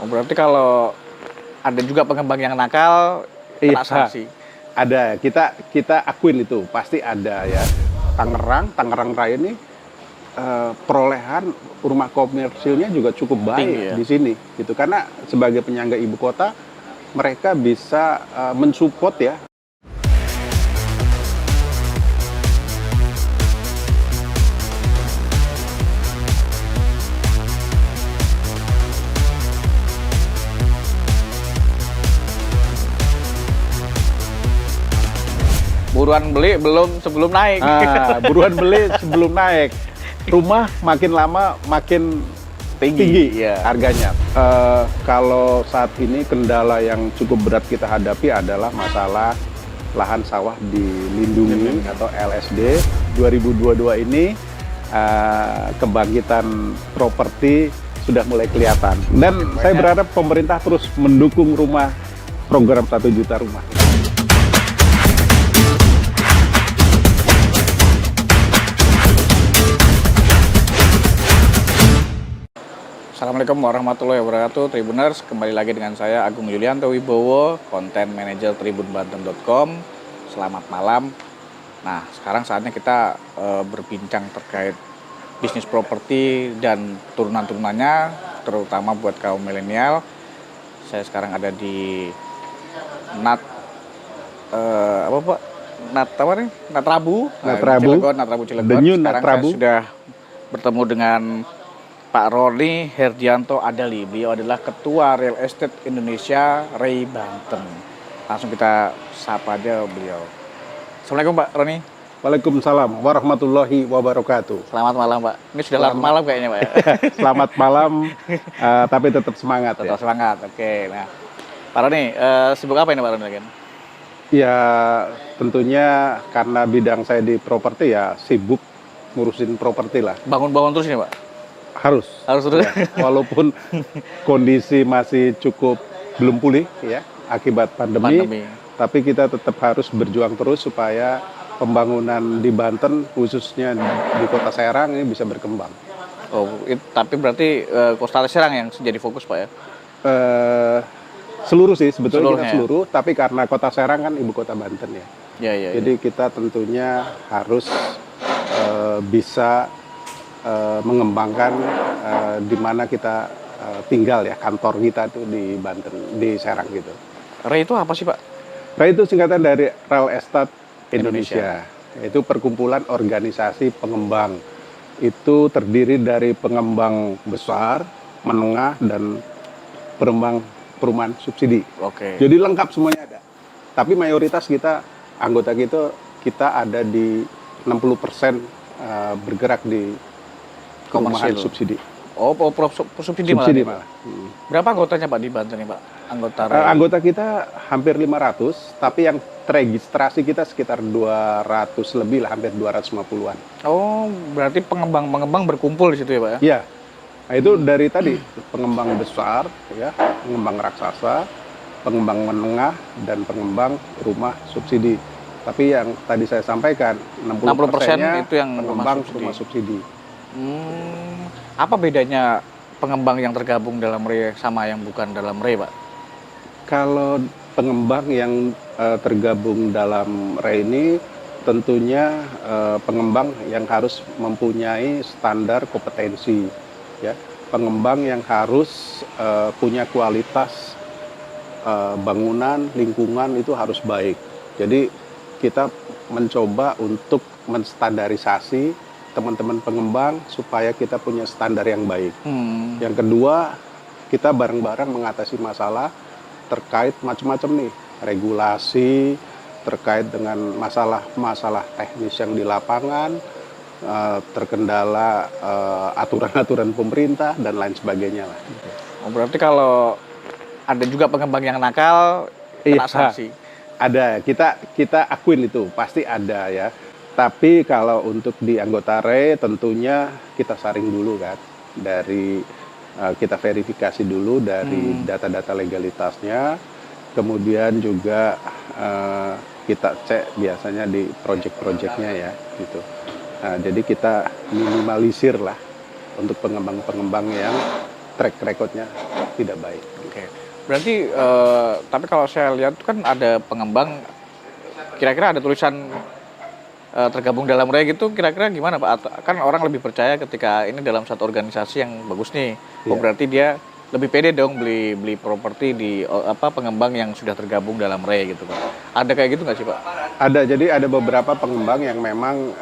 Oh, berarti kalau ada juga pengembang yang nakal, kena sanksi. Ada, kita akuin itu pasti ada ya. Tangerang Raya ini perolehan rumah komersilnya juga cukup baik tinggi, ya? di sini, gitu. Karena sebagai penyangga ibu kota, mereka bisa mensupport ya. Buruan beli sebelum naik. Buruan beli sebelum naik. Rumah makin lama makin tinggi ya. harganya. Kalau saat ini kendala yang cukup berat kita hadapi adalah masalah lahan sawah dilindungi atau LSD. 2022 ini kebangkitan properti sudah mulai kelihatan. Dan saya berharap pemerintah terus mendukung program 1 juta rumah. Assalamualaikum warahmatullahi wabarakatuh, Tribuners. Kembali lagi dengan saya Agung Yulianto Wibowo, Content Manager tribunbanten.com. Selamat malam. Nah, sekarang saatnya kita berbincang terkait bisnis properti dan turunan-turunannya, terutama buat kaum milenial. Saya sekarang ada di Nat Rabu Cilegon. The new Sekarang Nat Rabu. saya sudah bertemu dengan Pak Roni Herdianto Adali. Beliau adalah Ketua Real Estate Indonesia REI Banten. Langsung kita sapa aja beliau. Assalamualaikum Pak Roni. Waalaikumsalam warahmatullahi wabarakatuh. Selamat malam Pak. Ini sudah larut malam kayaknya Pak ya. Selamat malam, tapi tetap semangat. Tetap semangat. Oke. Nah, Pak Roni, sibuk apa ini Pak Roni? Ya tentunya karena bidang saya di properti ya sibuk ngurusin properti lah. Bangun-bangun terus ini Pak? Harus terus. Ya, walaupun kondisi masih cukup belum pulih ya akibat pandemi, tapi kita tetap harus berjuang terus supaya pembangunan di Banten khususnya di Kota Serang ini bisa berkembang. Oh, tapi berarti Kota Serang yang jadi fokus Pak ya? Seluruh sih sebetulnya kita seluruh, tapi karena Kota Serang kan ibu kota Banten ya. Jadi kita tentunya harus bisa mengembangkan di mana kita tinggal ya, kantor kita tuh di Banten, di Serang gitu. REI itu apa sih Pak? REI itu singkatan dari Real Estate Indonesia. Itu perkumpulan organisasi pengembang. Itu terdiri dari pengembang besar, menengah, dan pengembang perumahan subsidi. Oke. Jadi lengkap semuanya ada. Tapi mayoritas anggota kita ada di 60% bergerak di perumahan subsidi. Oh, subsidi malah. Berapa anggotanya Pak di Banten nih Pak? Anggota kita hampir 500, tapi yang teregistrasi kita sekitar 200 lebih lah, hampir 250-an. Oh, berarti pengembang berkumpul di situ ya Pak ya? Iya. Nah, itu dari tadi pengembang besar ya, pengembang raksasa, pengembang menengah, dan pengembang rumah subsidi. Tapi yang tadi saya sampaikan 60%-nya itu yang pengembang rumah subsidi. Apa bedanya pengembang yang tergabung dalam REI sama yang bukan dalam REI, Pak? Kalau pengembang yang tergabung dalam REI ini tentunya pengembang yang harus mempunyai standar kompetensi, ya. Pengembang yang harus punya kualitas bangunan, lingkungan itu harus baik. Jadi kita mencoba untuk menstandarisasi teman-teman pengembang supaya kita punya standar yang baik. Yang kedua, kita bareng-bareng mengatasi masalah terkait macam-macam nih, regulasi terkait dengan masalah teknis yang di lapangan, terkendala aturan-aturan pemerintah dan lain sebagainya lah. Oh, berarti kalau ada juga pengembang yang nakal, kena sanksi. Ada, kita akuin itu pasti ada ya. Tapi kalau untuk di anggota REI tentunya kita saring dulu kan, dari kita verifikasi dulu dari data-data legalitasnya, kemudian juga kita cek biasanya di project-projectnya ya gitu. Nah, jadi kita minimalisir lah untuk pengembang-pengembang yang track recordnya tidak baik. Oke. Berarti tapi kalau saya lihat kan ada pengembang kira-kira ada tulisan tergabung dalam RE gitu, kira-kira gimana Pak? Kan orang lebih percaya ketika ini dalam satu organisasi yang bagus nih. Oh, Iya. berarti dia lebih pede dong beli properti di pengembang yang sudah tergabung dalam RE gitu Pak. Ada kayak gitu nggak sih Pak? Ada, jadi ada beberapa pengembang yang memang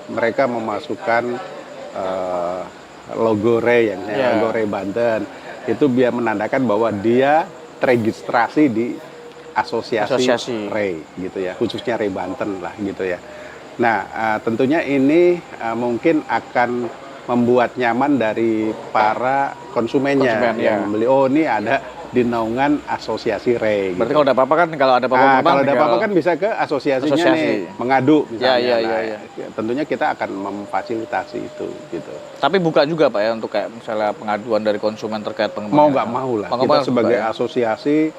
mereka memasukkan logo RE yang logo RE Banten. Itu biar menandakan bahwa dia teregistrasi di asosiasi RE gitu ya, khususnya RE Banten lah gitu ya. Nah, tentunya ini mungkin akan membuat nyaman dari para konsumennya yang membeli. Oh, ini ada di naungan asosiasi RE. Berarti gitu. kalau ada apa-apa kan kalau ada apa-apa Kalau ada apa-apa kan bisa ke asosiasinya nih, mengadu misalnya. Tentunya kita akan memfasilitasi itu gitu. Tapi buka juga Pak ya untuk kayak misalnya pengaduan dari konsumen terkait pengembang. Mau nggak mau lah. Kita sebagai asosiasi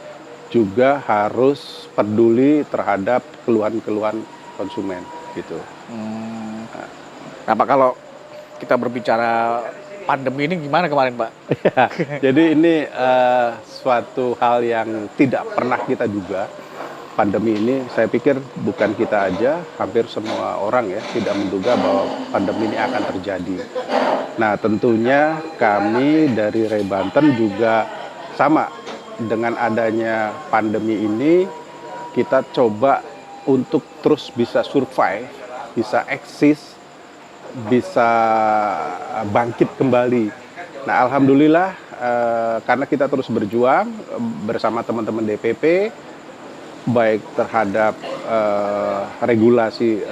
juga harus peduli terhadap keluhan-keluhan konsumen gitu. Nah Pak, kalau kita berbicara pandemi ini gimana kemarin Pak? Ya, jadi ini suatu hal yang tidak pernah kita duga. Pandemi ini saya pikir bukan kita aja, hampir semua orang ya tidak menduga bahwa pandemi ini akan terjadi. Nah tentunya kami dari RE Banten juga sama, dengan adanya pandemi ini kita coba untuk terus bisa survive, bisa eksis, bisa bangkit kembali. Nah, alhamdulillah karena kita terus berjuang bersama teman-teman DPP, baik terhadap regulasi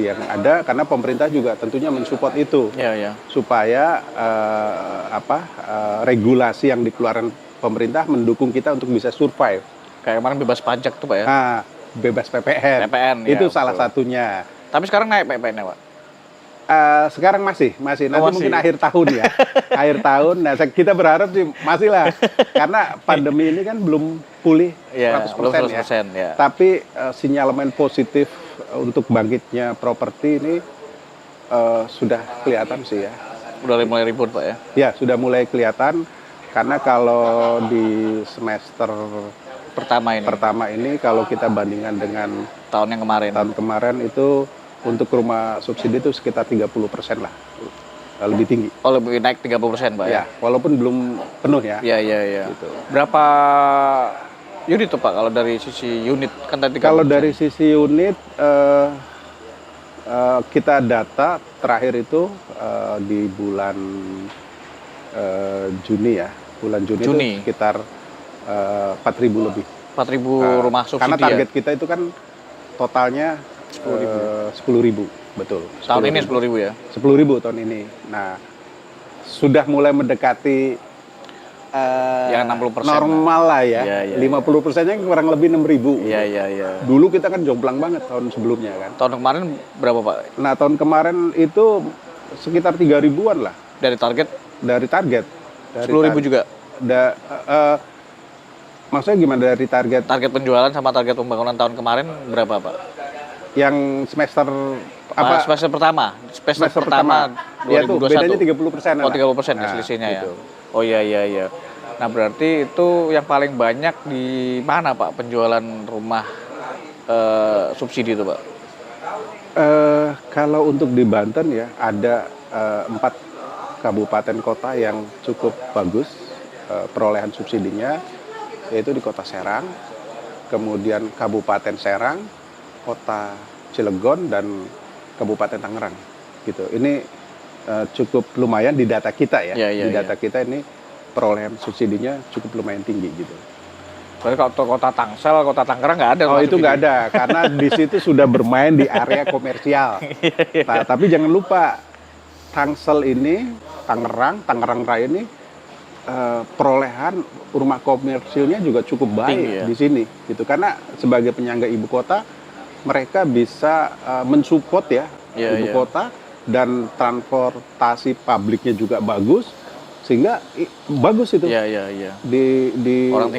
yang ada, karena pemerintah juga tentunya mensupport itu, supaya regulasi yang dikeluarkan pemerintah mendukung kita untuk bisa survive. Kayak kemarin bebas pajak tuh Pak ya? Nah, bebas PPN itu salah satunya. Tapi sekarang naik PPN-nya Pak? Sekarang masih nanti mungkin akhir tahun ya. Akhir tahun. Nah, kita berharap sih masih lah. Karena pandemi ini kan belum pulih 100% ya. Tapi sinyalemen positif untuk bangkitnya properti ini sudah kelihatan sih ya. Udah mulai ribut Pak ya? Ya, sudah mulai kelihatan. Karena kalau di semester pertama ini kalau kita bandingkan dengan tahun kemarin itu untuk rumah subsidi itu sekitar 30% lah, lebih tinggi. Oh, lebih naik 30% Pak ya? Walaupun belum penuh ya. Iya. Gitu. Berapa unit tuh Pak kalau dari sisi unit kan tadi? Kalau dari sisi unit kita data terakhir itu di bulan Juni ya. Bulan Juni itu sekitar 4.000 lebih. 4.000 rumah subsidi. Karena target kita itu kan totalnya 10.000, betul. Tahun ini 10.000 ya? 10.000 tahun ini. Nah, sudah mulai mendekati yang 60% normal lah ya. 50%-nya kurang lebih 6.000. Iya. Dulu kita kan jomplang banget tahun sebelumnya kan. Tahun kemarin berapa Pak? Nah, tahun kemarin itu sekitar 3.000-an lah. Dari target? Dari target. 10.000 juga? Maksudnya gimana dari target? Target penjualan sama target pembangunan tahun kemarin berapa Pak? Yang semester semester pertama. Semester pertama 2021. Ya itu bedanya 30%. Oh, 30% ya selisihnya gitu. Ya. Oh iya. Nah, berarti itu yang paling banyak di mana Pak penjualan rumah subsidi itu Pak? Kalau untuk di Banten ya ada 4 kabupaten kota yang cukup bagus perolehan subsidinya, yaitu di Kota Serang, kemudian Kabupaten Serang, Kota Cilegon, dan Kabupaten Tangerang gitu. Ini cukup lumayan di data kita ya. Di data kita ini perolehan subsidinya cukup lumayan tinggi gitu. Soalnya kalau Kota Tangsel, Kota Tangerang nggak ada. Oh, itu nggak ada, karena di situ sudah bermain di area komersial. Nah, tapi jangan lupa Tangsel ini, Tangerang Raya ini perolehan rumah komersilnya juga cukup baik di sini gitu, karena sebagai penyangga ibu kota mereka bisa mensupport ya ibu kota, dan transportasi publiknya juga bagus, sehingga bagus itu. Di orang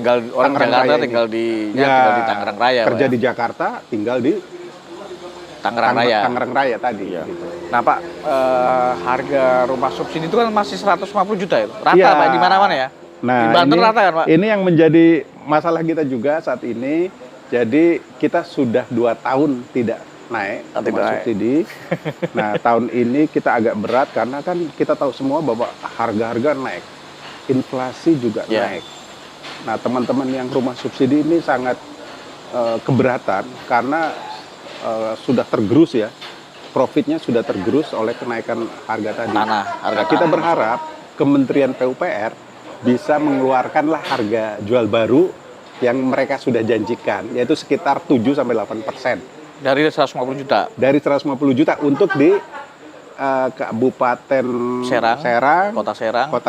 Jakarta tinggal di Tangerang Raya, kerja di Jakarta tinggal di Tangerang Raya tadi. Gitu. Nah Pak, harga rumah subsidi itu kan masih 150 juta ya? Rata Pak, di mana-mana ya? Nah, Di Banten rata kan, Pak? ini yang menjadi masalah kita juga saat ini. Jadi kita sudah 2 tahun tidak naik Tidak rumah naik. subsidi. Nah, tahun ini kita agak berat karena kan kita tahu semua bahwa harga-harga naik, inflasi juga Ya. naik. Nah, teman-teman yang rumah subsidi ini sangat keberatan karena sudah tergerus ya, profitnya sudah tergerus oleh kenaikan harga tadi. Tanah, harga Nah, kita tanah. berharap Kementerian PUPR bisa mengeluarkanlah harga jual baru yang mereka sudah janjikan, yaitu sekitar 7-8% Dari 150 juta. dari 150 juta untuk di Kabupaten Serang, Kota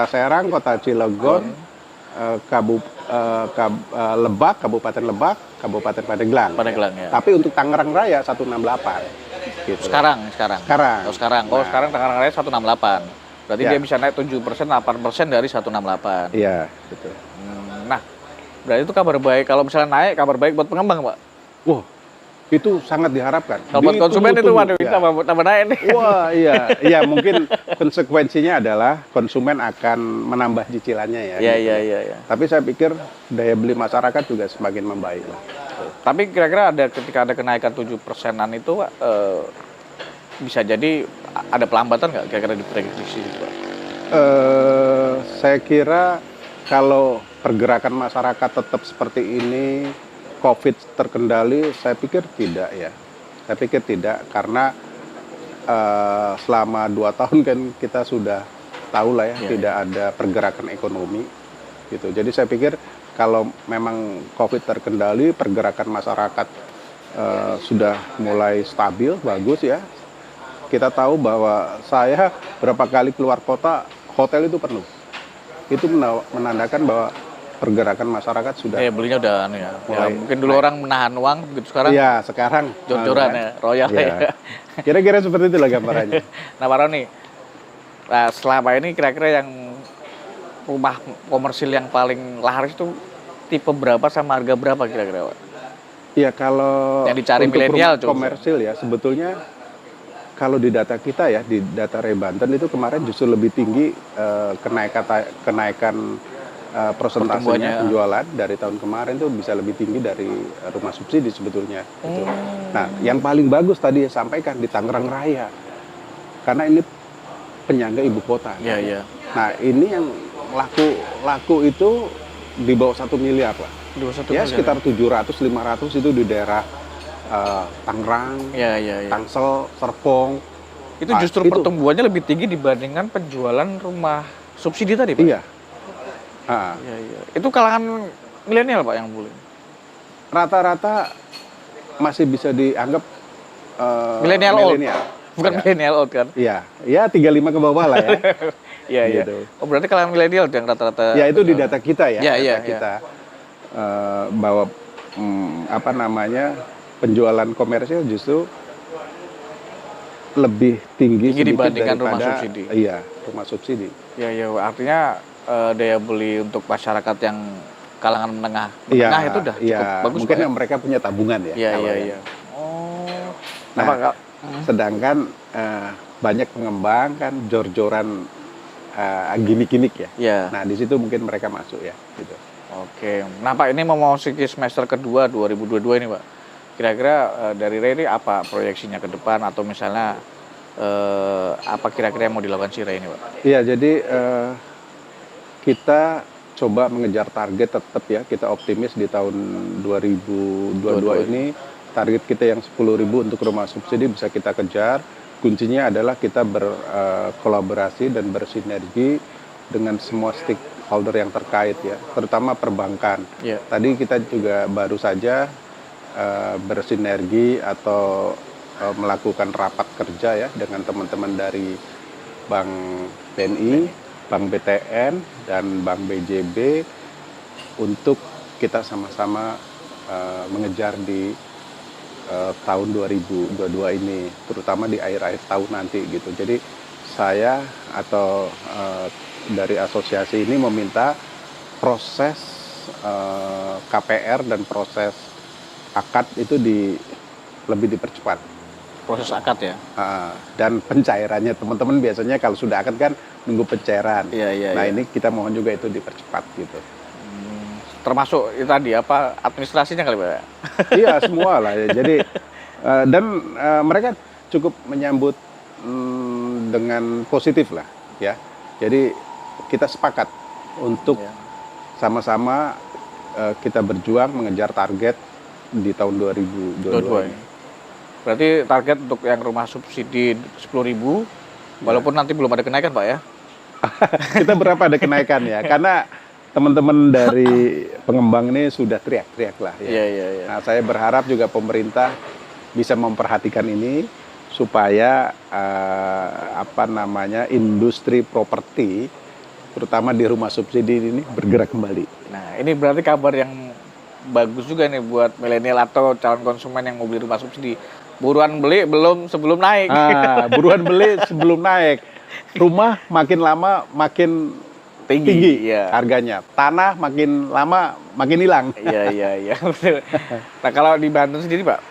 Serang, Kota Cilegon, Lebak, Kabupaten Lebak, Kabupaten Pandeglang. Pandeglang ya. Tapi untuk Tangerang Raya 168. Gitu. Sekarang. Sekarang. Oh, sekarang. Oh, Nah. sekarang Tangerang Raya 168. Berarti Ya. dia bisa naik 7%, 8% dari 168. Iya, betul. Nah, berarti itu kabar baik. Kalau misalnya naik, kabar baik buat pengembang, Pak. Wah, itu sangat diharapkan. Kalau buat konsumen itu, waduh, Ya. tambah naik nih. Wah, iya, iya mungkin konsekuensinya adalah konsumen akan menambah cicilannya ya. Iya, gitu. iya. Tapi saya pikir daya beli masyarakat juga semakin membaik lah. Tapi kira-kira ketika ada kenaikan 7%-an itu, Pak, bisa jadi ada pelambatan nggak kira-kira diprediksi gitu, Pak? Saya kira kalau pergerakan masyarakat tetap seperti ini, COVID terkendali, saya pikir tidak ya. Saya pikir tidak karena selama 2 tahun kan kita sudah tahu lah ya, Iya, tidak ada pergerakan ekonomi gitu. Jadi saya pikir kalau memang COVID terkendali, pergerakan masyarakat sudah mulai stabil, bagus ya. Kita tahu bahwa saya berapa kali keluar kota, hotel itu penuh. Itu menandakan bahwa pergerakan masyarakat sudah. Belinya udah anu ya. Mulai Mungkin dulu orang menahan uang, begitu sekarang Iya, sekarang jor-joran anu ya, royal Iya. ya. Kira-kira seperti itulah gambarannya. Nah, Pak Roni, nah, selama ini kira-kira yang rumah komersil yang paling laris itu tipe berapa sama harga berapa kira-kira, Pak? Iya, kalau Yang dicari untuk milenial, rumah coba. komersil ya, sebetulnya kalau di data kita ya, di data Ray Banten itu kemarin justru lebih tinggi kenaikan persentasenya Pertumbuhannya. penjualan dari tahun kemarin tuh bisa lebih tinggi dari rumah subsidi sebetulnya. Gitu. Nah, yang paling bagus tadi sampaikan di Tangerang Raya, karena ini penyangga ibu kota. Iya, iya. Nah, ini yang laku itu di bawah 1 miliar lah. 21 Ya miliar. sekitar 700-500 itu di daerah Tangerang, Iya, iya. Tangsel, Serpong. Itu Ah, justru pertumbuhannya lebih tinggi dibandingkan penjualan rumah subsidi tadi, Pak? Iya. Ah, Iya, iya. Itu kalangan milenial, Pak, yang beli. rata-rata masih bisa dianggap Milenial old. milenial. Bukan Ya. milenial old kan? Iya, ya 35 ke bawah lah ya. Iya, iya. Gitu. Oh, berarti kalangan milenial yang rata-rata. Ya itu di data kita ya. Iya, data iya, kita bahwa penjualan komersil justru lebih tinggi sedikit dibandingkan rumah daripada subsidi. Iya, rumah subsidi. Iya, iya. Artinya daya beli untuk masyarakat yang kalangan menengah Iya, itu udah cukup iya. bagus, Mungkin Pak, ya? yang mereka punya tabungan ya. Iya, kalau iya, yang- iya. Oh. Nah, Apa, Kak? sedangkan banyak pengembang kan jor-joran gimmick-gimmick ya. Iya. Nah, di situ mungkin mereka masuk ya, gitu. Oke. Nah, Pak, ini memasuki semester kedua 2022 ini, Pak. Kira-kira dari Ray ini apa proyeksinya ke depan atau misalnya apa kira-kira yang mau dilakukan si Ray ini, Pak? Iya, jadi kita coba mengejar target tetap ya. Kita optimis di tahun 2022 ini target kita yang 10.000 untuk rumah subsidi bisa kita kejar. Kuncinya adalah kita berkolaborasi dan bersinergi dengan semua stakeholder yang terkait ya, terutama perbankan. Iya. Tadi kita juga baru saja bersinergi atau melakukan rapat kerja ya dengan teman-teman dari Bank BNI, Bank BTN, dan Bank BJB untuk kita sama-sama mengejar di tahun 2022 ini, terutama di akhir-akhir tahun nanti gitu. Jadi saya atau dari asosiasi ini meminta proses KPR dan proses akad itu lebih dipercepat proses akad ya. Dan pencairannya teman-teman biasanya kalau sudah akad kan nunggu pencairan. Iya. Ini kita mohon juga itu dipercepat gitu. Termasuk itu tadi apa administrasinya kali Pak? Iya semua lah ya. Jadi dan mereka cukup menyambut dengan positif lah ya. Jadi kita sepakat untuk sama-sama kita berjuang mengejar target di tahun 2022 ini. Berarti target untuk yang rumah subsidi 10.000, walaupun nanti belum ada kenaikan Pak ya? Kita berapa ada kenaikan ya? Karena teman-teman dari pengembang ini sudah teriak-teriak lah ya. Iya. Nah, saya berharap juga pemerintah bisa memperhatikan ini supaya industri properti terutama di rumah subsidi ini bergerak kembali. Nah, ini berarti kabar yang bagus juga nih buat milenial atau calon konsumen yang mau beli rumah subsidi. Buruan beli sebelum naik. Buruan beli sebelum naik. Rumah makin lama makin tinggi ya. Harganya. Tanah makin lama makin hilang. Iya. Nah, kalau di Banten sendiri Pak,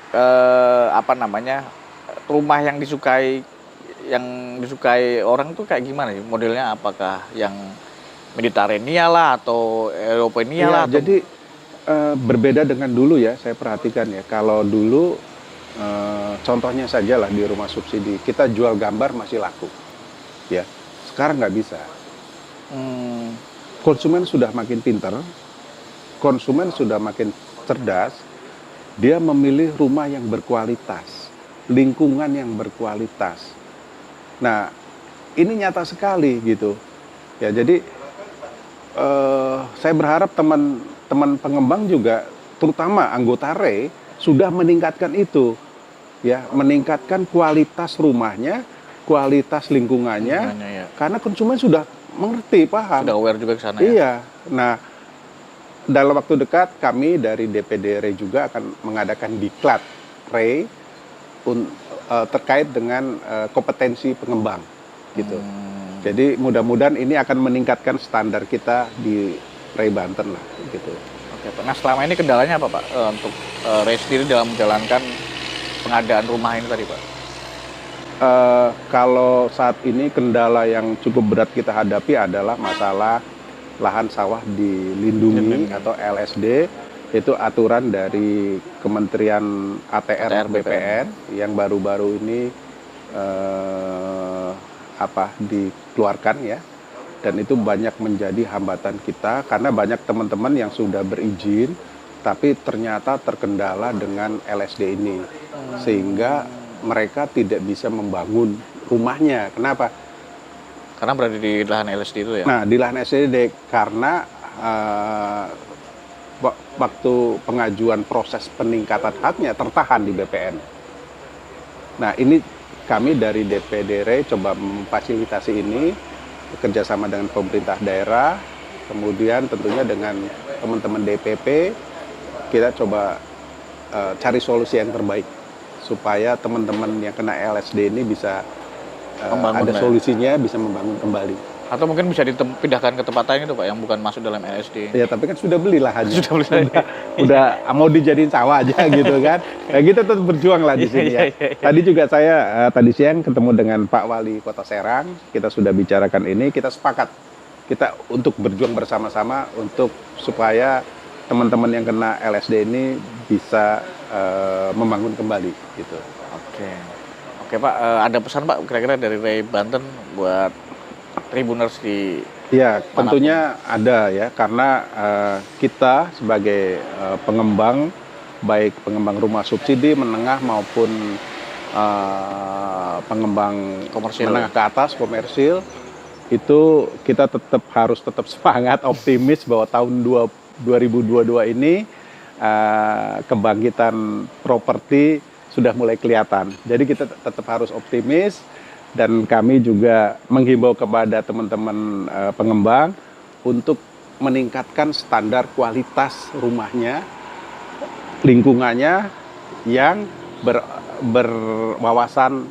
rumah yang disukai orang tuh kayak gimana sih? Modelnya apakah yang Mediterania lah atau Eropania lah? Jadi berbeda dengan dulu ya, saya perhatikan ya. Kalau dulu contohnya saja lah di rumah subsidi, kita jual gambar masih laku, ya. Sekarang nggak bisa. Konsumen sudah makin pintar, konsumen sudah makin cerdas. Dia memilih rumah yang berkualitas, lingkungan yang berkualitas. Nah, ini nyata sekali gitu. Ya, jadi saya berharap teman-teman pengembang juga, terutama anggota RE, sudah meningkatkan itu. Ya, meningkatkan kualitas rumahnya, kualitas lingkungannya, ya. Karena konsumen sudah mengerti, paham. Sudah aware juga ke sana ya. Iya. Nah, dalam waktu dekat kami dari DPD RE juga akan mengadakan diklat RE terkait dengan kompetensi pengembang gitu. Jadi mudah-mudahan ini akan meningkatkan standar kita di RE Banten lah gitu. Oke, Pak. Nah, selama ini kendalanya apa Pak untuk RE sendiri dalam menjalankan pengadaan rumah ini tadi Pak? Kalau saat ini kendala yang cukup berat kita hadapi adalah masalah lahan sawah dilindungi atau LSD. Itu aturan dari Kementerian ATR BPN yang baru-baru ini dikeluarkan ya. Dan itu banyak menjadi hambatan kita karena banyak teman-teman yang sudah berizin tapi ternyata terkendala dengan LSD ini. Sehingga mereka tidak bisa membangun rumahnya. Kenapa? Karena berada di lahan LSD itu ya? Nah, di lahan LSD karena waktu pengajuan proses peningkatan haknya tertahan di BPN. Nah, ini kami dari DPD RE coba memfasilitasi ini bekerjasama dengan pemerintah daerah, kemudian tentunya dengan teman-teman DPP, kita coba cari solusi yang terbaik supaya teman-teman yang kena LSD ini bisa ada solusinya, bisa membangun kembali. Atau mungkin bisa dipindahkan ke tempat lain itu Pak, yang bukan masuk dalam LSD. Ya, tapi kan sudah beli lahannya. Sudah beli lahannya. Udah mau dijadiin sawah aja gitu kan. Ya kita tetap berjuang lah di sini ya. Tadi juga saya tadi siang ketemu dengan Pak Wali Kota Serang. Kita sudah bicarakan ini, kita sepakat. Kita untuk berjuang bersama-sama untuk supaya teman-teman yang kena LSD ini bisa membangun kembali gitu. Oke Pak, ada pesan Pak kira-kira dari RE Banten buat Tribuners di ya, tentunya ada ya, karena kita sebagai pengembang, baik pengembang rumah subsidi menengah maupun pengembang komersil menengah ke atas komersil, itu kita harus tetap semangat, optimis bahwa tahun 2022 ini kebangkitan properti sudah mulai kelihatan. Jadi kita tetap harus optimis. Dan kami juga menghimbau kepada teman-teman pengembang untuk meningkatkan standar kualitas rumahnya, lingkungannya yang berwawasan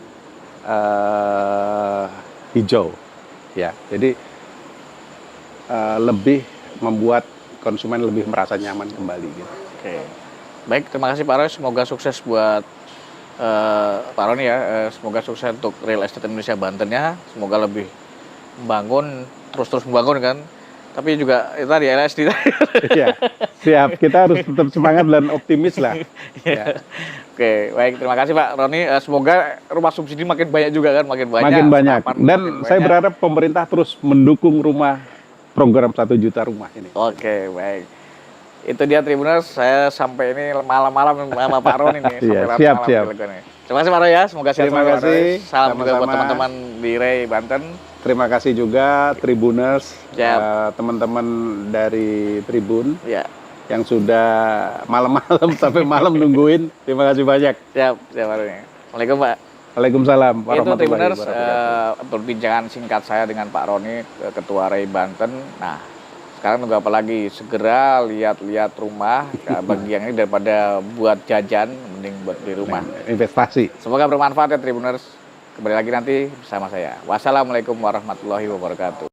hijau, ya. Jadi lebih membuat konsumen lebih merasa nyaman kembali. Gitu. Oke, baik, terima kasih Pak Roy. Semoga sukses buat Pak Roni ya, semoga sukses untuk real estate Indonesia Bantennya, semoga lebih membangun, terus membangun kan. Tapi juga itu tadi LSD tadi. Iya, siap. Kita harus tetap semangat dan optimis lah. Ya. Oke, baik, terima kasih Pak Roni. Semoga rumah subsidi makin banyak juga kan, makin banyak. Makin banyak. serapan Dan makin saya banyak. berharap pemerintah terus mendukung program 1 juta rumah ini. Oke, baik. Itu dia Tribuners, saya sampai ini malam-malam sama Pak Roni nih. Iya, sampai siap, malam siap. Telepon nih. Terima kasih Pak Roni ya, semoga sehat Terima selalu, Pak kasih, Roni. Salam juga buat sama-sama. teman-teman di Ray Banten. Terima kasih juga Tribuners, Siap. teman-teman dari Tribun Ya, yang sudah malam-malam sampai malam nungguin. Terima kasih banyak. siap Pak Roni. Assalamualaikum Pak. Waalaikumsalam Itu warahmatullahi Tribuners, wabarakatuh. perbincangan singkat saya dengan Pak Roni, Ketua Ray Banten. Nah, sekarang tunggu apa lagi? Segera lihat-lihat rumah. Bagi yang ini daripada buat jajan, mending buat beli rumah. Investasi. Semoga bermanfaat ya Tribuners. Kembali lagi nanti bersama saya. Wassalamualaikum warahmatullahi wabarakatuh.